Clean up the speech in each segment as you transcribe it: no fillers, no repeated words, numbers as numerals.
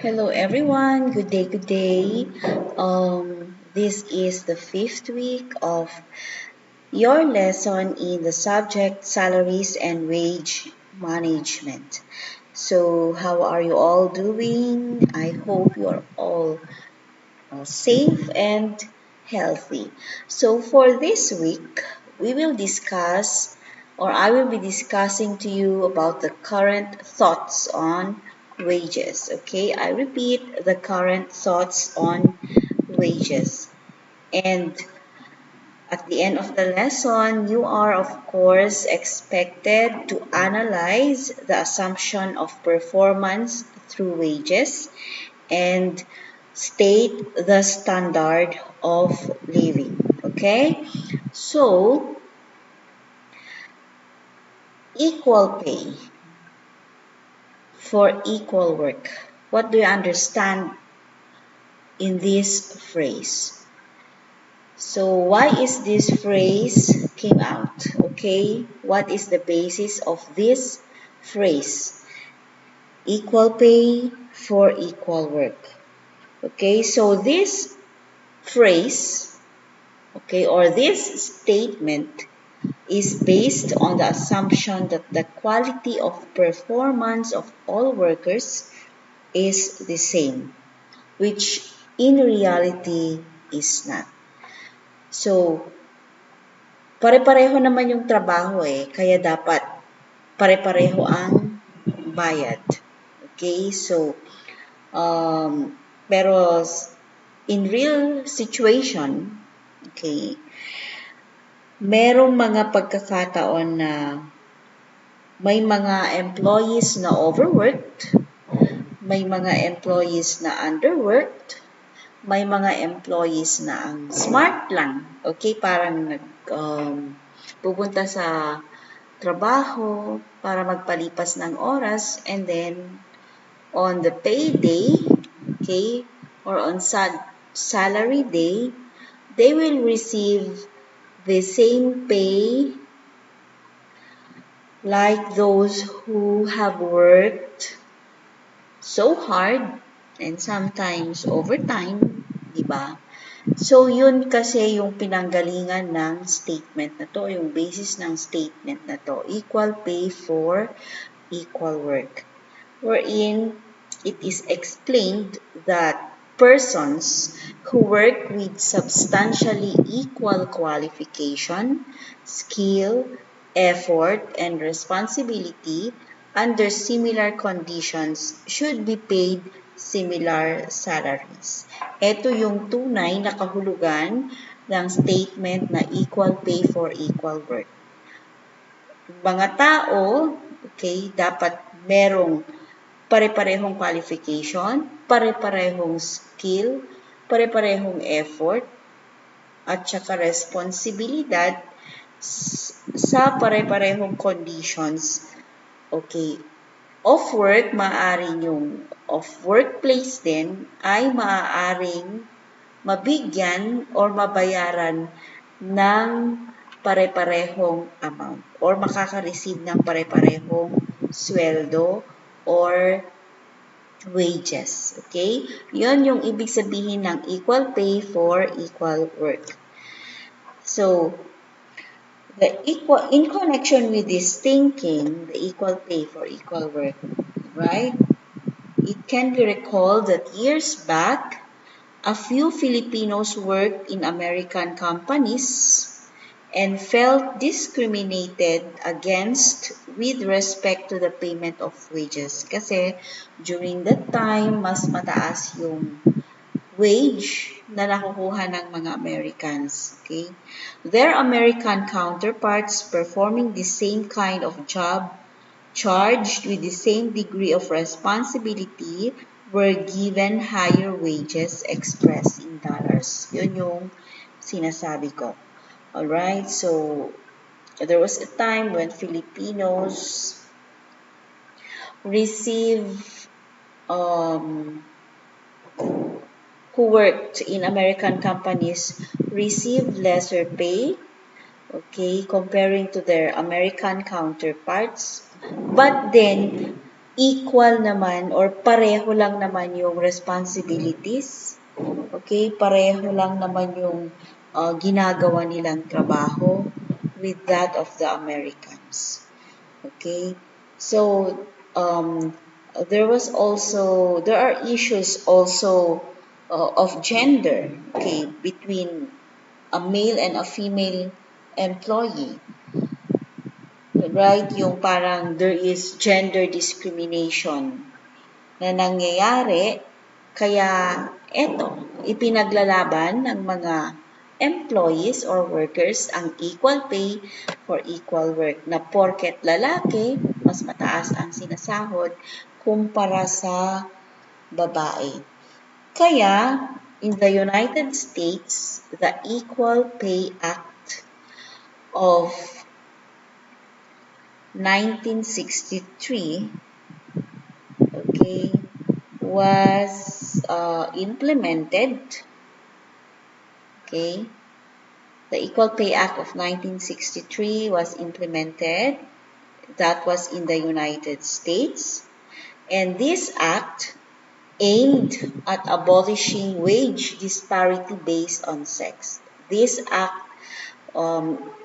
Hello everyone, good day, good day. This is the fifth week of your lesson in the subject salaries and wage management. So how are you all doing? I hope you're all safe and healthy. So for this week, we will discuss or I will be discussing to you about the current thoughts on wages. Okay, I repeat the current thoughts on wages. And at the end of the lesson, you are of course expected to analyze the assumption of performance through wages and state the standard of living. Okay, so equal pay for equal work. What do you understand in this phrase? So why is this phrase came out? Okay, what is the basis of this phrase? Equal pay for equal work. Okay, so this phrase, okay, or this statement is based on the assumption that the quality of performance of all workers is the same, which in reality is not. So, pare-pareho naman yung trabaho kaya dapat pare-pareho ang bayad. Okay, so, pero in real situation, okay, merong mga pagkakataon na may mga employees na overworked, may mga employees na underworked, may mga employees na ang smart lang. Okay, parang pupunta sa trabaho para magpalipas ng oras and then on the payday, okay, or on salary day, they will receive the same pay like those who have worked so hard and sometimes overtime, di ba? So, yun kasi yung pinanggalingan ng statement na to, yung basis ng statement na to, equal pay for equal work. Wherein it is explained that persons who work with substantially equal qualification, skill, effort, and responsibility under similar conditions should be paid similar salaries. Ito yung tunay na kahulugan ng statement na equal pay for equal work. Mga tao, okay, dapat merong pare-parehong qualification, pare-parehong skill, pare-parehong effort, at saka responsibilidad sa pare-parehong conditions. Okay, off work, maaaring yung off workplace din ay maaaring mabigyan or mabayaran ng pare-parehong amount or makaka-receive ng pare-parehong sweldo or wages. Okay? Yon yung ibig sabihin ng equal pay for equal work. So, in connection with this thinking, the equal pay for equal work, right? It can be recalled that years back, a few Filipinos worked in American companies and felt discriminated against with respect to the payment of wages. Kasi during that time, mas mataas yung wage na nakukuha ng mga Americans. Okay? Their American counterparts performing the same kind of job, charged with the same degree of responsibility, were given higher wages expressed in dollars. Yun yung sinasabi ko. Alright, so there was a time when Filipinos receive who worked in American companies received lesser pay, okay, comparing to their American counterparts. But then, equal naman or pareho lang naman yung responsibilities. Okay, pareho lang naman yung ginagawa nilang trabaho with that of the Americans. Okay, so there are issues also of gender, okay, between a male and a female employee, right? Yung parang there is gender discrimination na nangyayari, kaya eto, ipinaglalaban ng mga employees or workers ang equal pay for equal work na porket lalaki, mas mataas ang sinasahod kumpara sa babae. Kaya, in the United States, the Equal Pay Act of 1963, okay, was implemented. Okay, the Equal Pay Act of 1963 was implemented. That was in the United States. And this act aimed at abolishing wage disparity based on sex. This act,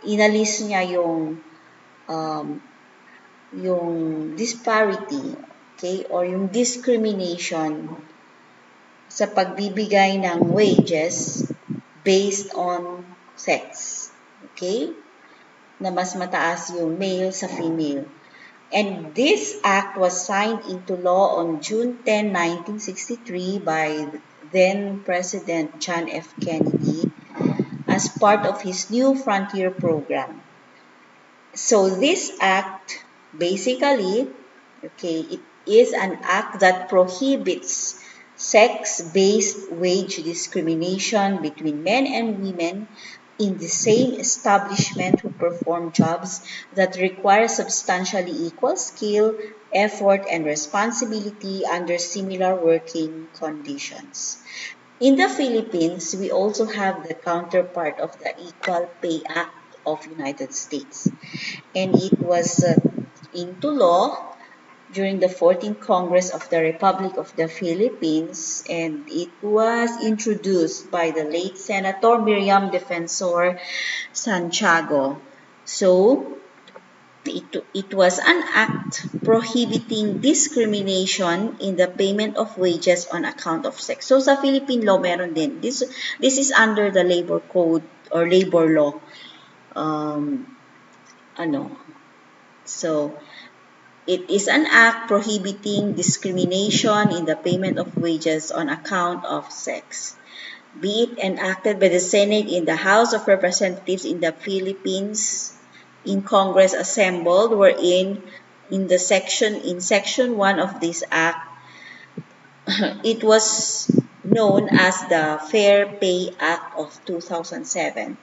inalis niya yung disparity, okay, or yung discrimination sa pagbibigay ng wages based on sex. Okay? Na mas mataas yung male sa female. And this act was signed into law on June 10, 1963 by then President John F. Kennedy as part of his New Frontier program. So this act basically, okay, it is an act that prohibits sex-based wage discrimination between men and women in the same establishment who perform jobs that require substantially equal skill, effort, and responsibility under similar working conditions. In the Philippines, we also have the counterpart of the Equal Pay Act of United States. And it was into law during the 14th Congress of the Republic of the Philippines, and it was introduced by the late Senator Miriam Defensor Santiago. So, it was an act prohibiting discrimination in the payment of wages on account of sex. So, sa Philippine law, meron din. This is under the labor code or labor law. So, it is an act prohibiting discrimination in the payment of wages on account of sex. Be it enacted by the Senate in the House of Representatives in the Philippines, in Congress assembled, wherein in section 1 of this act, it was known as the Fair Pay Act of 2007.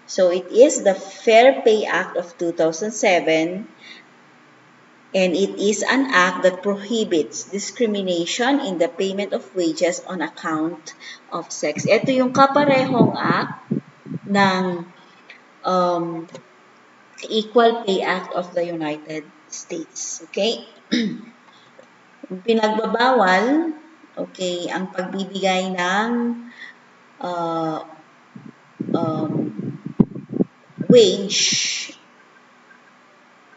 So it is the Fair Pay Act of 2007, and it is an act that prohibits discrimination in the payment of wages on account of sex. Ito yung kaparehong act ng Equal Pay Act of the United States. Okay? Pinagbabawal, okay, ang pagbibigay ng wage,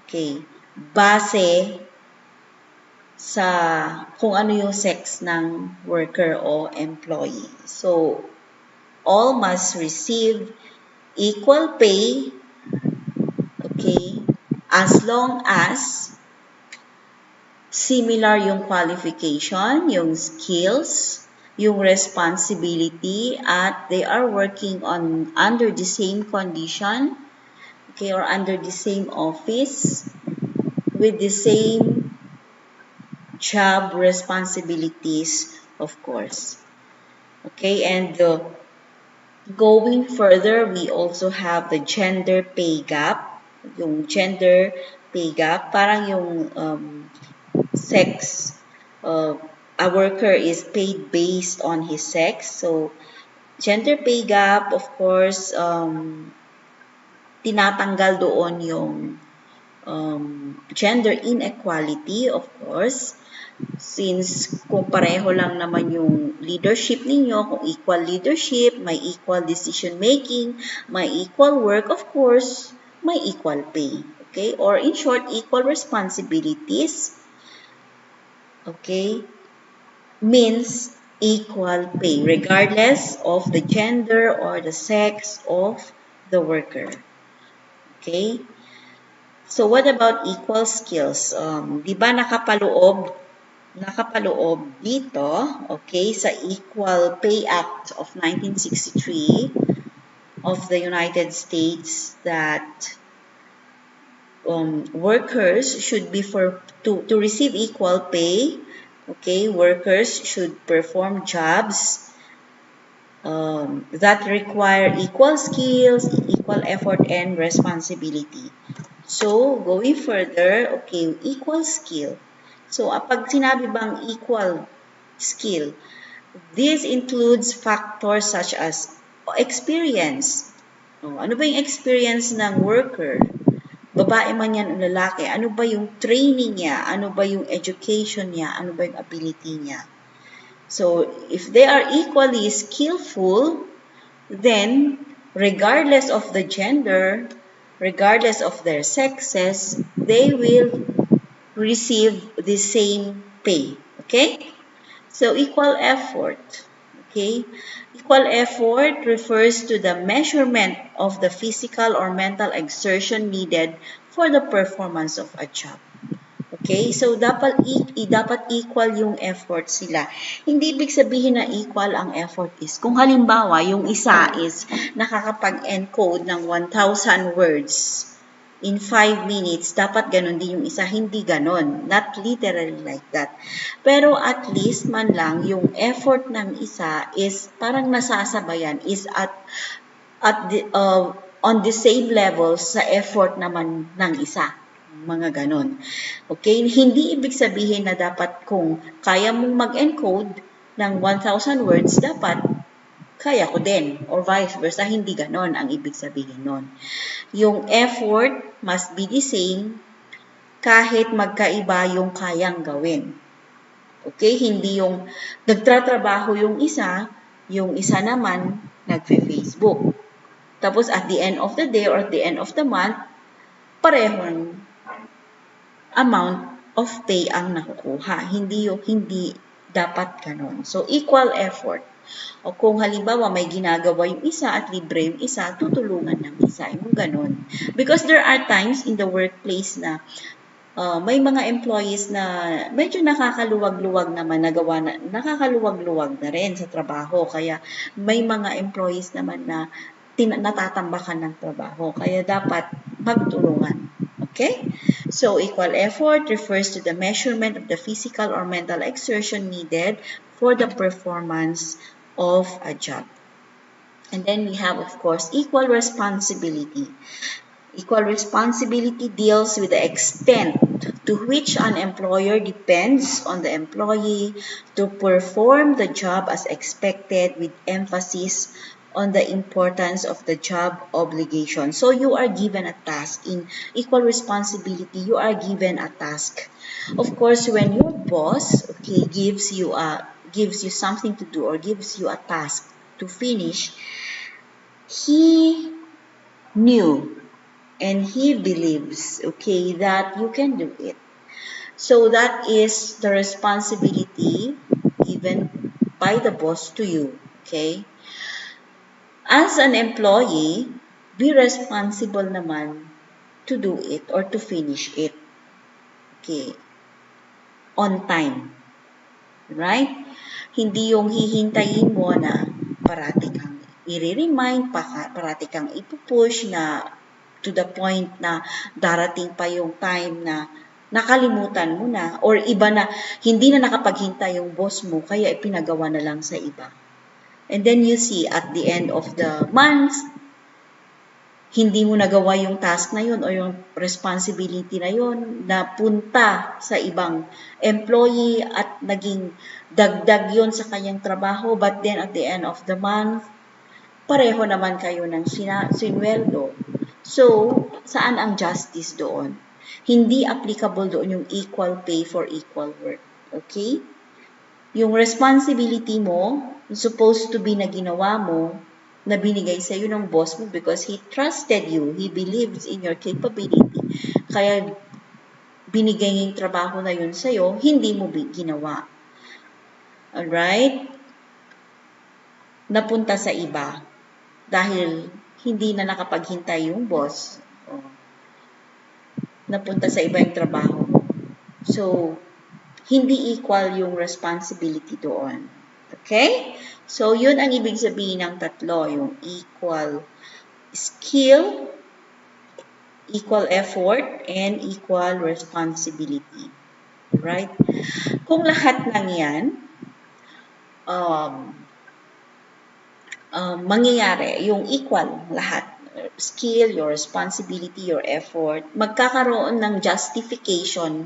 okay, base sa kung ano yung sex ng worker o employee. So, all must receive equal pay, okay, as long as similar yung qualification, yung skills, yung responsibility, at they are working under the same condition, okay, or under the same office with the same job responsibilities, of course. Okay, and going further, we also have the gender pay gap. Yung gender pay gap, parang yung sex, a worker is paid based on his sex. So, gender pay gap, of course, tinatanggal doon yung gender inequality, of course. Since kung pareho lang naman yung leadership ninyo, kung equal leadership, may equal decision making, may equal work, of course, may equal pay. Okay? Or in short, equal responsibilities. Okay? Means equal pay, regardless of the gender or the sex of the worker. Okay? So, what about equal skills? Di ba nakapaloob dito, okay, sa Equal Pay Act of 1963 of the United States that workers should be to receive equal pay, okay, workers should perform jobs that require equal skills, equal effort, and responsibility. So, going further, okay, equal skill. So, pag sinabi bang equal skill, this includes factors such as experience. Ano ba yung experience ng worker? Babae man yan o lalaki, ano ba yung training niya? Ano ba yung education niya? Ano ba yung ability niya? So, if they are equally skillful, then regardless of the gender, regardless of their sexes, they will receive the same pay. Okay? So, equal effort. Okay? Equal effort refers to the measurement of the physical or mental exertion needed for the performance of a job. Okay? So, dapat equal yung effort sila. Hindi ibig sabihin na equal ang effort is. Kung halimbawa, yung isa is nakakapag-encode ng 1,000 words in 5 minutes, dapat ganun din yung isa. Hindi ganun. Not literally like that. Pero at least man lang, yung effort ng isa is parang nasasabayan, is on the same level sa effort naman ng isa. Mga ganon. Okay? Hindi ibig sabihin na dapat kung kaya mong mag-encode ng 1,000 words, dapat kaya ko din. Or vice versa, hindi ganon ang ibig sabihin nun. Yung effort must be the same kahit magkaiba yung kayang gawin. Okay? Hindi yung nagtatrabaho yung isa naman nagfe-Facebook. Tapos at the end of the day or at the end of the month, parehong amount of pay ang nakukuha. Hindi dapat ganon. So, equal effort. O kung halimbawa may ginagawa yung isa at libre yung isa, tutulungan ng isa. Yung ganon. Because there are times in the workplace na may mga employees na medyo nakakaluwag-luwag naman nakakaluwag-luwag na rin sa trabaho. Kaya may mga employees naman na natatambakan ng trabaho. Kaya dapat magtulungan. Okay? So, equal effort refers to the measurement of the physical or mental exertion needed for the performance of a job. And then we have, of course, equal responsibility. Equal responsibility deals with the extent to which an employer depends on the employee to perform the job as expected, with emphasis on the importance of the job obligation. So you are given a task. In equal responsibility, you are given a task. Of course, when your boss, okay, gives you something to do or gives you a task to finish, he knew and he believes, okay, that you can do it. So that is the responsibility given by the boss to you, okay? As an employee, be responsible naman to do it or to finish it, okay, on time, right? Hindi yung hihintayin mo na parati kang i-remind, parati kang ipupush na to the point na darating pa yung time na nakalimutan mo na or iba na hindi na nakapaghintay yung boss mo kaya ipinagawa na lang sa iba. And then you see at the end of the month, hindi mo nagawa yung task na yun o yung responsibility na yun na punta sa ibang employee at naging dagdag yun sa kanyang trabaho, but then at the end of the month, pareho naman kayo ng sinweldo. So, saan ang justice doon? Hindi applicable doon yung equal pay for equal work. Okay? Yung responsibility mo, supposed to be na ginawa mo, na binigay sa iyo ng boss mo because he trusted you, he believes in your capability. Kaya binigay yung trabaho na yun sa iyo, hindi mo ginawa. Alright? Napunta sa iba dahil hindi na nakapaghintay yung boss. Napunta sa iba yung trabaho mo. So, hindi equal yung responsibility doon. Okay? So, yun ang ibig sabihin ng tatlo, yung equal skill, equal effort, and equal responsibility. Right? Kung lahat ng yan, mangyayari, yung equal lahat, skill, your responsibility, your effort, magkakaroon ng justification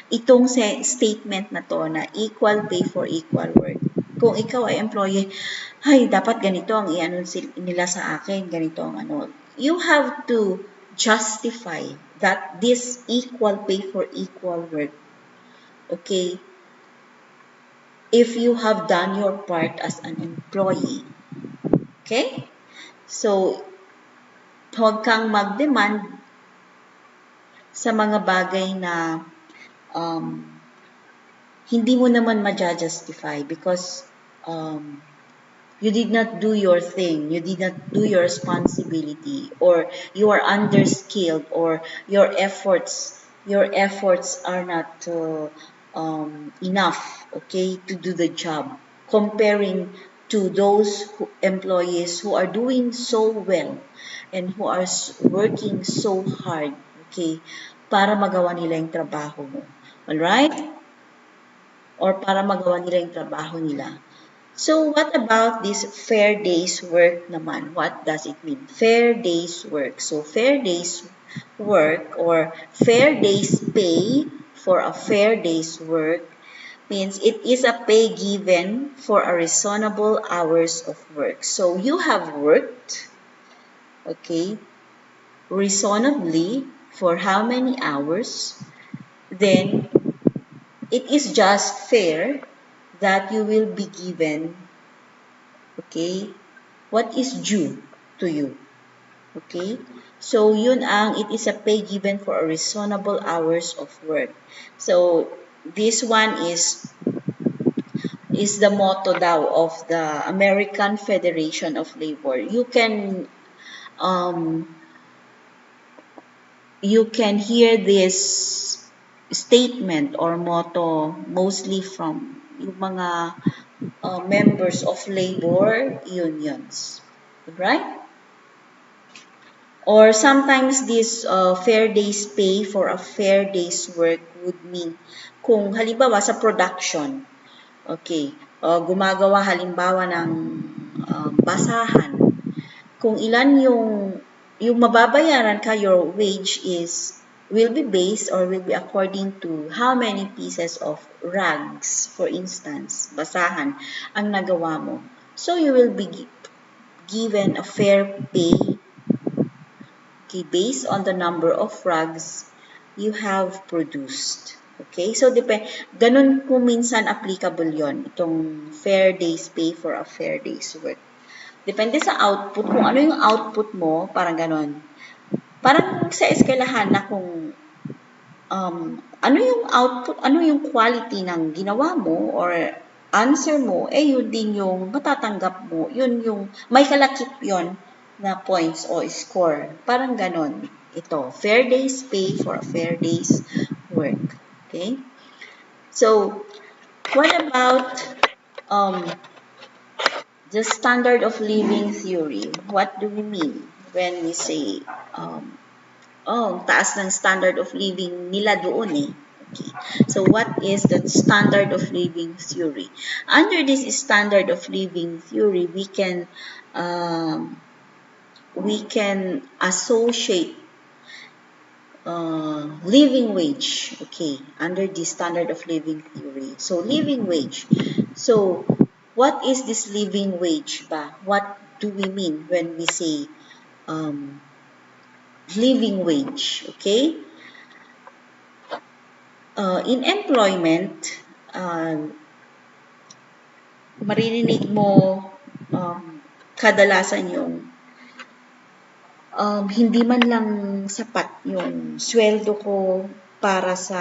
itong statement na to na equal pay for equal work. Kung ikaw ay employee, ay, dapat ganito ang i-ano nila sa akin, ganito ang ano. You have to justify that this equal pay for equal work. Okay? If you have done your part as an employee. Okay? So, huwag kang mag-demand sa mga bagay na hindi mo naman ma-justify because you did not do your thing, you did not do your responsibility, or you are underskilled, or your efforts are not enough, okay, to do the job, comparing to those employees who are doing so well and who are working so hard, okay, para magawa nila yung trabaho mo. Alright? Or para magawa nila yung trabaho nila. So, what about this fair day's work naman? What does it mean? Fair day's work. So, fair day's work or fair day's pay for a fair day's work means it is a pay given for a reasonable hours of work. So, you have worked, okay, reasonably for how many hours? Then, it is just fair that you will be given, okay, what is due to you. Okay? So, yun it is a pay given for a reasonable hours of work. So, this one is the motto daw of the American Federation of Labor. You can hear this statement or motto mostly from yung mga members of labor unions, right? Or sometimes this fair day's pay for a fair day's work would mean kung halimbawa sa production, okay, gumagawa halimbawa ng basahan, kung ilan yung mababayaran ka, your wage will be based or will be according to how many pieces of rags, for instance, basahan, ang nagawa mo. So, you will be given a fair pay, okay, based on the number of rags you have produced. Okay, so ganun kung minsan applicable yon, itong fair day's pay for a fair day's work. Depende sa output, kung ano yung output mo, parang ganun. Parang sa eskalahan na kung ano yung output, ano yung quality ng ginawa mo or answer mo, yun din yung matatanggap mo. Yun yung, may kalakip yon na points o score. Parang ganon. Ito, fair day's pay for a fair day's work. Okay? So, what about the standard of living theory? What do we mean when we say, taas ng standard of living nila doon eh. Okay. So, what is the standard of living theory? Under this standard of living theory, we can associate living wage, okay, under the standard of living theory. So, living wage. So, what is this living wage ba? What do we mean when we say living wage, okay? In employment, maririnig mo kadalasan yung hindi man lang sapat yung sweldo ko para sa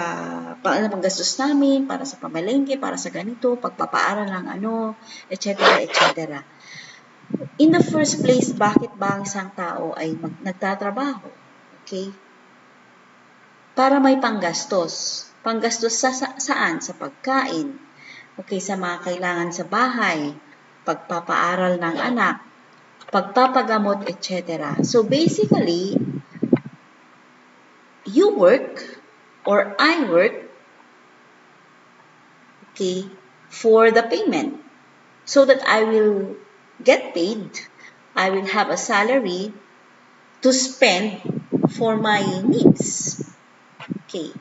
panggastos namin, para sa pamalengke, para sa ganito, pagpapaaral ng ano, etc. etc. In the first place, bakit ba ang isang tao ay nagtatrabaho? Okay? Para may panggastos. Panggastos saan? Sa pagkain. Okay, sa mga kailangan sa bahay, pagpapaaral ng anak, pagpapagamot, etc. So basically, you work or I work, okay, for the payment so that I will get paid. I will have a salary to spend for my needs. Okay.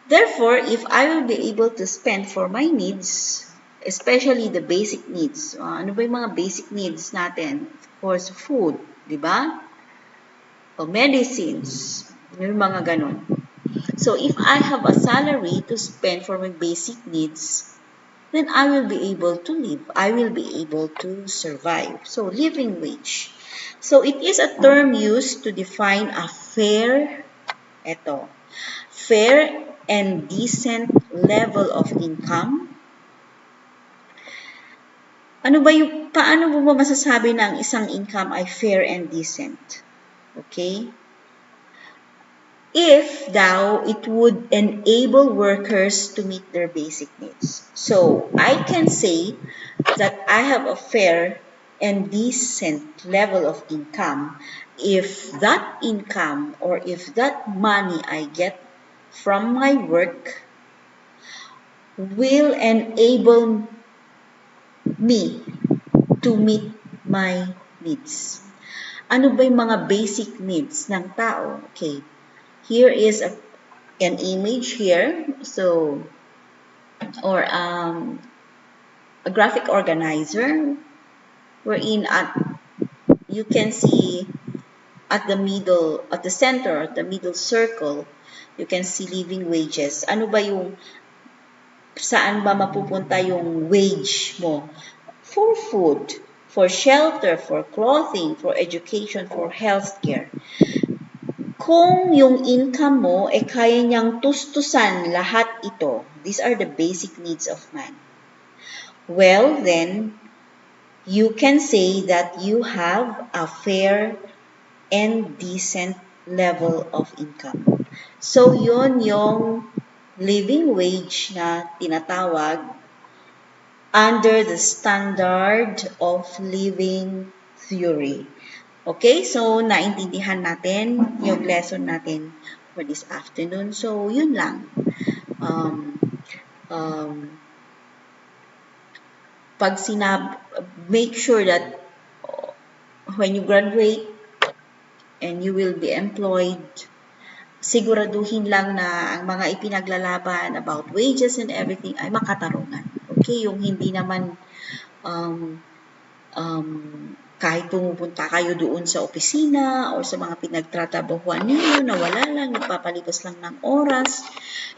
Therefore, if I will be able to spend for my needs, especially the basic needs, ano ba yung mga basic needs natin? Of course, food, di ba? O medicines, yung mga ganun. So, if I have a salary to spend for my basic needs, then I will be able to live. I will be able to survive. So, living wage. So, it is a term used to define a fair and decent level of income. Paano mo ba masasabi na ang isang income ay fair and decent? Okay? If it would enable workers to meet their basic needs. So, I can say that I have a fair and decent level of income if that income or if that money I get from my work will enable me to meet my needs. Ano ba yung mga basic needs ng tao? Okay. Here is an image here. So, or a graphic organizer wherein you can see at the center, at the middle circle, you can see living wages. Ano ba yung, saan ba mapupunta yung wage mo? For food, for shelter, for clothing, for education, for healthcare. Kung yung income mo kaya niyang tustusan lahat ito, these are the basic needs of man. Well, then, you can say that you have a fair and decent level of income. So, yun yung living wage na tinatawag under the standard of living theory. Okay, so naintindihan natin yung lesson natin for this afternoon. So, yun lang. Make sure that when you graduate and you will be employed, siguraduhin lang na ang mga ipinaglalaban about wages and everything ay makatarungan. Okay, yung hindi naman kahit pumupunta kayo doon sa opisina or sa mga pinagtratrabahuan ninyo na wala lang, nagpapalipas lang ng oras,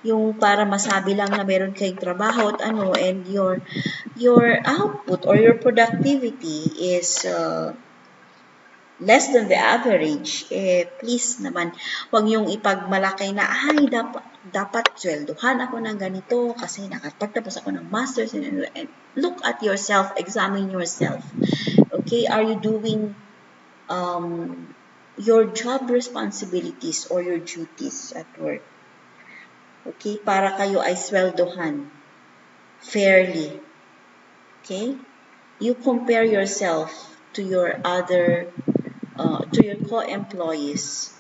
yung para masabi lang na meron kayong trabaho at and your output or your productivity is less than the average, please naman, wag yung ipagmalaki na, dapat sweldohan ako ng ganito kasi nakapagtapos ako ng master's. And look at yourself, examine yourself. Okay, are you doing your job responsibilities or your duties at work? Okay, para kayo ay sweldohan fairly. Okay, you compare yourself to your co-employees.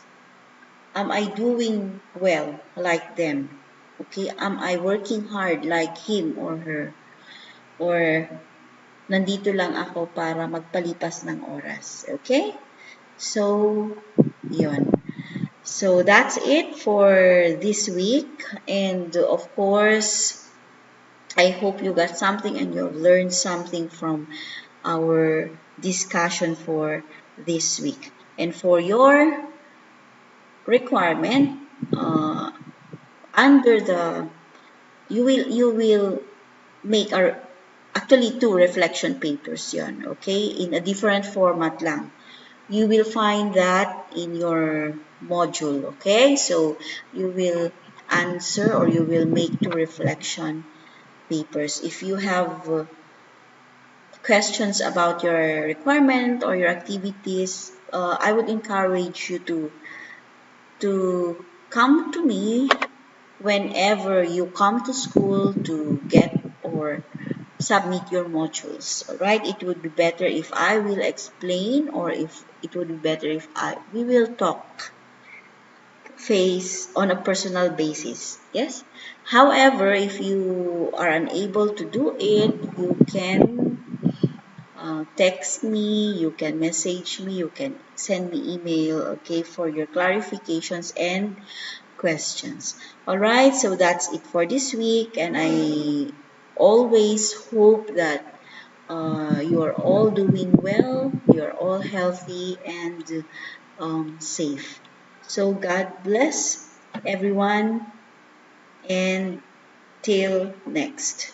Am I doing well like them? Okay, am I working hard like him or her? Or nandito lang ako para magpalipas ng oras? Okay? So, yun. So, that's it for this week. And of course, I hope you got something and you've learned something from our discussion for this week. And for your requirement, under you will make a actually two reflection papers yon, okay, in a different format lang. You will find that in your module, okay? So you will answer or you will make two reflection papers. If you have questions about your requirement or your activities, I would encourage you to come to me whenever you come to school to get or submit your modules. All right, it would be better if I will explain, or if it would be better if I we will talk face on a personal basis. Yes. However, if you are unable to do it, you can text me, you can message me, you can send me email, okay, for your clarifications and questions. All right, so that's it for this week, and I always hope that you are all doing well, you're all healthy and safe. So God bless everyone, and till next.